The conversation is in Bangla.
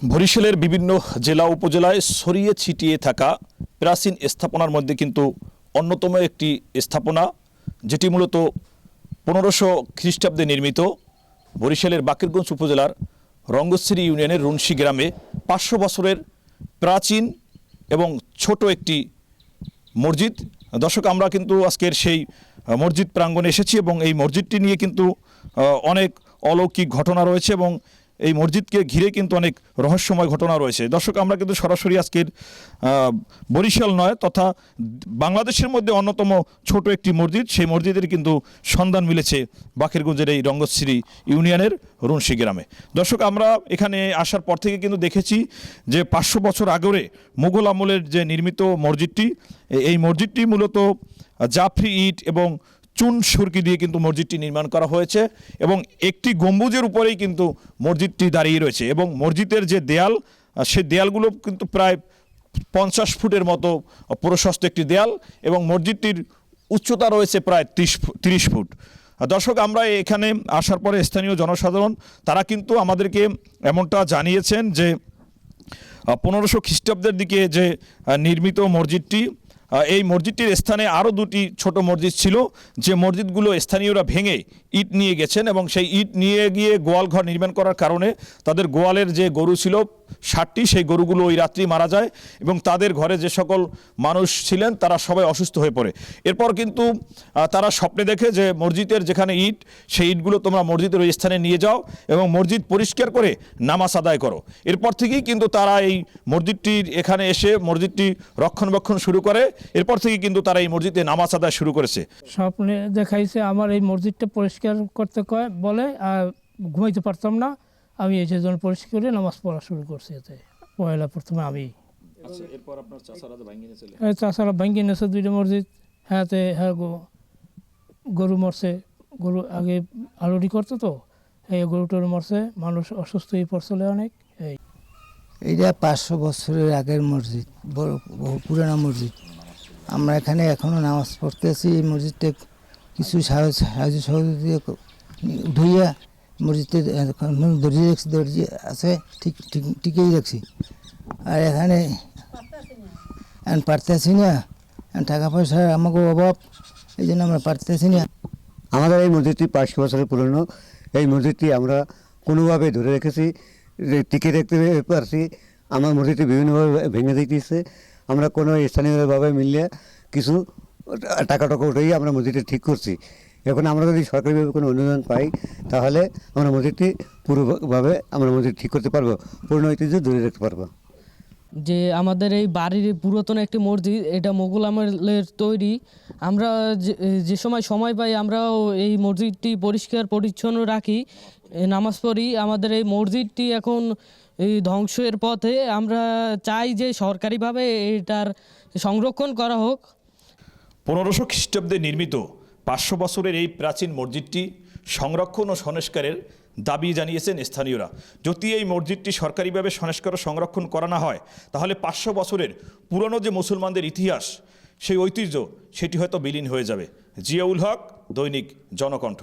বরিশালের বিভিন্ন জেলা উপজেলায় ছড়িয়ে ছিটিয়ে থাকা প্রাচীন স্থাপনার মধ্যে কিন্তু অন্যতম একটি স্থাপনা, যেটি মূলত 1500 খ্রিস্টাব্দে নির্মিত বরিশালের বাকেরগঞ্জ উপজেলার রঙ্গশ্রী ইউনিয়নের রুনশি গ্রামে 500 বছরের প্রাচীন এবং ছোট একটি মসজিদ। দর্শক, আমরা কিন্তু আজকের সেই মসজিদ প্রাঙ্গণে এসেছি এবং এই মসজিদটি নিয়ে কিন্তু অনেক অলৌকিক ঘটনা রয়েছে এবং এই মসজিদকে ঘিরে কিন্তু অনেক রহস্যময় ঘটনা রয়েছে। দর্শক, আমরা কিন্তু সরাসরি আজকের বরিশাল নয় তথা বাংলাদেশের মধ্যে অন্যতম ছোট একটি মসজিদ, সেই মসজিদের কিন্তু সন্ধান মিলেছে বাকেরগঞ্জের এই রঙ্গশ্রী ইউনিয়নের রুনশি গ্রামে। দর্শক, আমরা এখানে আসার পর থেকে কিন্তু দেখেছি যে 500 বছর আগরে মুঘল আমলের যে নির্মিত মসজিদটি, এই মসজিদটি মূলত জাফরি ইট এবং চুন সুরকি দিয়ে কিন্তু মসজিদটি নির্মাণ করা হয়েছে এবং একটি গম্বুজের উপরেই কিন্তু মসজিদটি দাঁড়িয়ে রয়েছে এবং মসজিদের যে দেয়াল, সেই দেয়ালগুলো কিন্তু প্রায় 50 ফুটের মতো প্রশস্ত একটি দেয়াল এবং মসজিদটির উচ্চতা রয়েছে প্রায় 30 ফুট। দর্শক, আমরা এখানে আসার পরে স্থানীয় জনসাধারণ তারা কিন্তু আমাদেরকে এমনটা জানিয়েছেন যে 1500 খ্রিস্টাব্দের দিকে যে নির্মিত মসজিদটি, এই মসজিদটির স্থানে আরও দুটি ছোট মসজিদ ছিল, যে মসজিদগুলো স্থানীয়রা ভেঙে ইট নিয়ে গেছেন এবং সেই ইট নিয়ে গিয়ে গোয়াল ঘর নির্মাণ করার কারণে তাদের গোয়ালের যে গরু ছিল 60টি, সেই গরুগুলো ওই রাত্রি মারা যায় এবং তাদের ঘরে যে সকল মানুষ ছিলেন তারা সবাই অসুস্থ হয়ে পড়ে। এরপর কিন্তু তারা স্বপ্নে দেখে যে মসজিদের যেখানে ইট, সেই ইটগুলো তোমরা মসজিদের ওই স্থানে নিয়ে যাও এবং মসজিদ পরিষ্কার করে নামাজ আদায় করো। এরপর থেকেই কিন্তু তারা এই মসজিদটির এখানে এসে মসজিদটি রক্ষণাবেক্ষণ শুরু করে। এরপর থেকে কিন্তু তারা এই মসজিদে নামাজ আদায় শুরু করেছে। স্বপ্নে দেখাইছে আমার এই মসজিদটা পরিষ্কার করতে বলে, আর ঘুমাইতে পারতাম না, আমি এই জন্য পরিষ্কার করে নামাজ পড়া শুরু করছি। এতে পয়লা প্রথমে আমি চাষারা ভাঙ্গি নেছে দুইটা মসজিদ। হ্যাঁ গরু মরছে, গরু আগে আলুটি করতো তো, এই গরু টরু মরছে, মানুষ অসুস্থ হয়ে পড়ছিল অনেক। এইটা 500 বছরের আগের মসজিদ, বহু পুরানো মসজিদ। আমরা এখানে এখনও নামাজ পড়তেছি। এই মসজিদটা কিছু সাহায্য সহযোগিতা ধুইয়া মসজিদে দর্জি আছে, ঠিকই রাখছি। আর এখানে পারতেছি না, টাকা পয়সার আমাকে অভাব, এই জন্য আমরা পারতেছি না। আমাদের এই মসজিদটি 500 বছরের পুরনো। এই মসজিদটি আমরা কোনোভাবে ধরে রেখেছি, টিকে রাখতে পারছি। আমার মসজিদটি বিভিন্নভাবে ভেঙে দিতেছে। আমরা কোনো স্থানীয়ভাবে মিললে কিছু টাকা উঠেই আমরা মসজিদটি ঠিক করছি। এখন আমরা যদি সরকারিভাবে কোনো অনুদান পাই তাহলে আমরা মসজিদটি পুরোভাবে আমরা মসজিদ ঠিক করতে পারবো, পুরনো ঐতিহ্য ধরে রাখতে পারবো। যে আমাদের এই বাড়ির পুরাতন একটি মসজিদ, এটা মোগল আমলের তৈরি। আমরা যে সময় পাই আমরাও এই মসজিদটি পরিষ্কার পরিচ্ছন্ন রাখি, নামাজ পড়ি। আমাদের এই মসজিদটি এখন এই ধ্বংসের পথে। আমরা চাই যে সরকারিভাবে এটার সংরক্ষণ করা হোক। 1500 খ্রিস্টাব্দে নির্মিত 500 বছরের এই প্রাচীন মসজিদটি সংরক্ষণ ও সংস্কারের দাবি জানিয়েছেন স্থানীয়রা। যদি এই মসজিদটি সরকারিভাবে সংস্কার ও সংরক্ষণ করা না হয় তাহলে 500 বছরের পুরনো যে মুসলমানদের ইতিহাস, সেই ঐতিহ্য সেটি হয়তো বিলীন হয়ে যাবে। জিয়াউল হক, দৈনিক জনকণ্ঠ।